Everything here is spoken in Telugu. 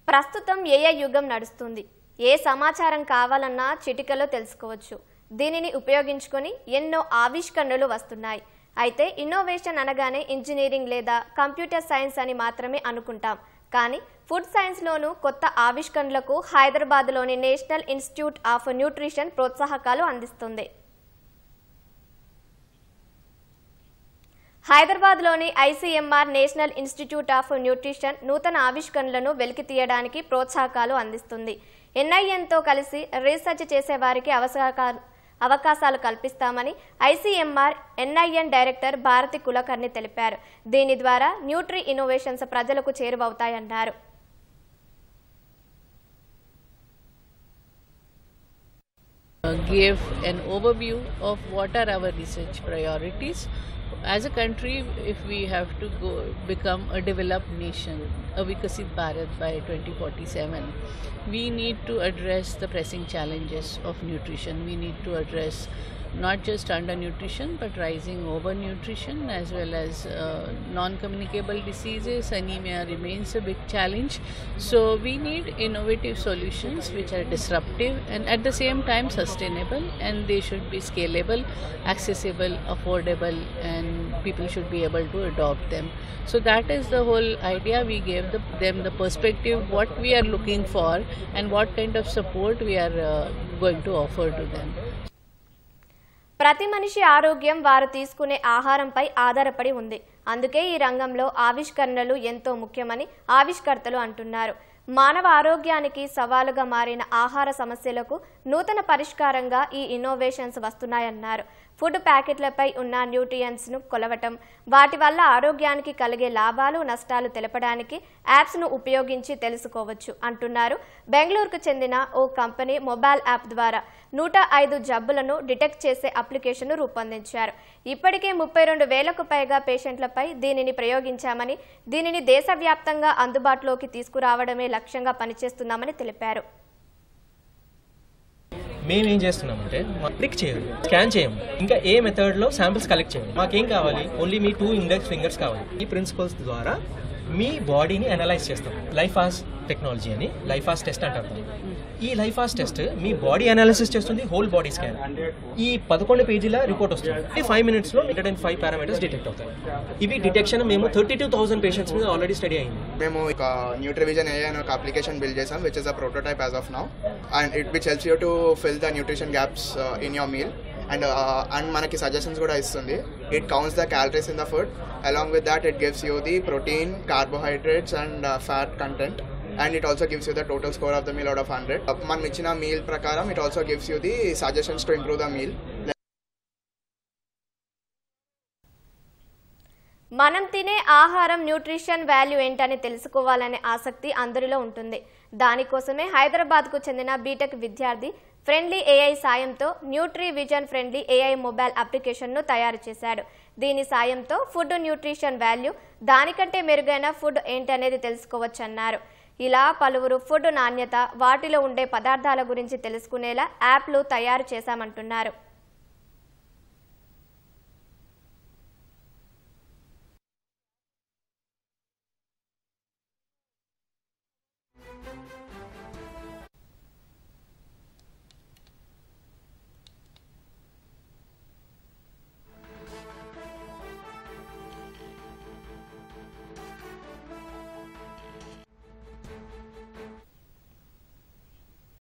ప్రస్తుతం ఏఐ యుగం నడుస్తుంది. ఏ సమాచారం కావాలన్నా చిటికలో తెలుసుకోవచ్చు. దీనిని ఉపయోగించుకొని ఎన్నో ఆవిష్కరణలు వస్తున్నాయి. అయితే ఇన్నోవేషన్ అనగానే ఇంజనీరింగ్ లేదా కంప్యూటర్ సైన్స్ అని మాత్రమే అనుకుంటాం. కానీ ఫుడ్ సైన్స్లోనూ కొత్త ఆవిష్కరణలకు హైదరాబాద్లోని నేషనల్ ఇన్స్టిట్యూట్ ఆఫ్ న్యూట్రిషన్ ప్రోత్సాహకాలు అందిస్తుంది. హైదరాబాద్లోని ICMR national institute of nutrition నూతన ఆవిష్కరణలను వెలికి తీయడానికి ప్రోత్సాహకాలు అందిస్తుంది. ఎన్ఐఎన్తో కలిసి రీసెర్చ్ చేసే వారికి అవకాశాలు కల్పిస్తామని ICMR NIN director Bharati Kulkarni తెలిపారు. దీని ద్వారా న్యూట్రీ ఇన్నోవేషన్స్ ప్రజలకు చేరువవుతాయన్నారు. Give an overview of what are our research priorities. As a country, if we have to become a developed nation, a Vikasit Bharat by 2047, we need to address the pressing challenges of nutrition. We need to address not just undernutrition but rising overnutrition as well as non-communicable diseases. Anemia remains a big challenge. So we need innovative solutions which are disruptive and at the same time sustainable, and they should be scalable, accessible, affordable, and people should be able to adopt them. So that is the whole idea. We gave them the perspective what we are looking for and what kind of support we are going to offer to them. ప్రతి మనిషి ఆరోగ్యం వారు తీసుకునే ఆహారంపై ఆధారపడి ఉంది. అందుకే ఈ రంగంలో ఆవిష్కరణలు ఎంతో ముఖ్యమని ఆవిష్కర్తలు అంటున్నారు. మానవ ఆరోగ్యానికి సవాలుగా మారిన ఆహార సమస్యలకు నూతన పరిష్కారంగా ఈ ఇన్నోవేషన్స్ వస్తున్నాయన్నారు. ఫుడ్ ప్యాకెట్లపై ఉన్న న్యూట్రియంట్స్ను కొలవటం, వాటి వల్ల ఆరోగ్యానికి కలిగే లాభాలు నష్టాలు తెలపడానికి యాప్స్ను ఉపయోగించి తెలుసుకోవచ్చు అంటున్నారు. బెంగళూరుకు చెందిన ఓ కంపెనీ మొబైల్ యాప్ ద్వారా 105 జబ్బులను డిటెక్ట్ చేసే అప్లికేషన్ను రూపొందించారు. ఇప్పటికే 32,000కు పైగా పేషెంట్లపై దీనిని ప్రయోగించామని, దీనిని దేశవ్యాప్తంగా అందుబాటులోకి తీసుకురావడమే లక్ష్యంగా పనిచేస్తున్నామని తెలిపారు. మేమేం చేస్తున్నామంటే ప్రిక్ చేయాలి, స్కాన్ చేయం, ఇంకా ఏ మెథడ్లో శాంపిల్స్ కలెక్ట్ చేయాలి. మాకేం కావాలి, ఓన్లీ మీ 2 ఇండెక్స్ ఫింగర్స్ కావాలి. ఈ ప్రిన్సిపల్స్ ద్వారా మీ బాడీని అనలైజ్ చేస్తాం. లైఫాస్ టెక్నాలజీ అని లైఫాస్ టెస్ట్ అంటారు. ఈ లైఫాస్ టెస్ట్ మీ బాడీ అనాలిసిస్ చేస్తుంది, హోల్ బాడీ స్కాన్. ఈ 11 పేజీల రిపోర్ట్ వస్తుంది. 5 మినిట్స్లో 105 పారామీటర్స్ డిటెక్ట్ అవుతాయి. ఇవి డిటెక్షన్ మేము 32,000 పేషెంట్స్ మీద ఆల్రెడీ స్టడీ అయింది. మేము ఒక న్యూట్రివిజన్ AI అనే ఒక అప్లికేషన్ బిల్డ్ చేసాం, which is a prototype as of now, and it which helps you to fill the nutrition gaps in your meal. And మనకి సజెషన్స్ కూడా ఇస్తుంది. It counts the calories in the food. Along with that it gives you the protein, carbohydrates and fat content. And it also gives you the total score of the meal out of 100. Man ichina meal prakaram it also gives you the suggestions to improve the meal. మనం తినే ఆహారం న్యూట్రిషన్ వాల్యూ ఏంటని తెలుసుకోవాలనే ఆసక్తి అందరిలో ఉంటుంది. దానికోసమే హైదరాబాద్కు చెందిన బీటెక్ విద్యార్థి ఫ్రెండ్లీ AI సాయంతో Nutri vision friendly AI mobile అప్లికేషన్ను తయారు చేశాడు. దీని సాయంతో ఫుడ్ న్యూట్రిషన్ వాల్యూ, దానికంటే మెరుగైన ఫుడ్ ఏంటనేది తెలుసుకోవచ్చన్నారు. ఇలా పలువురు ఫుడ్ నాణ్యత, వాటిలో ఉండే పదార్థాల గురించి తెలుసుకునేలా యాప్లు తయారు చేశామంటున్నారు.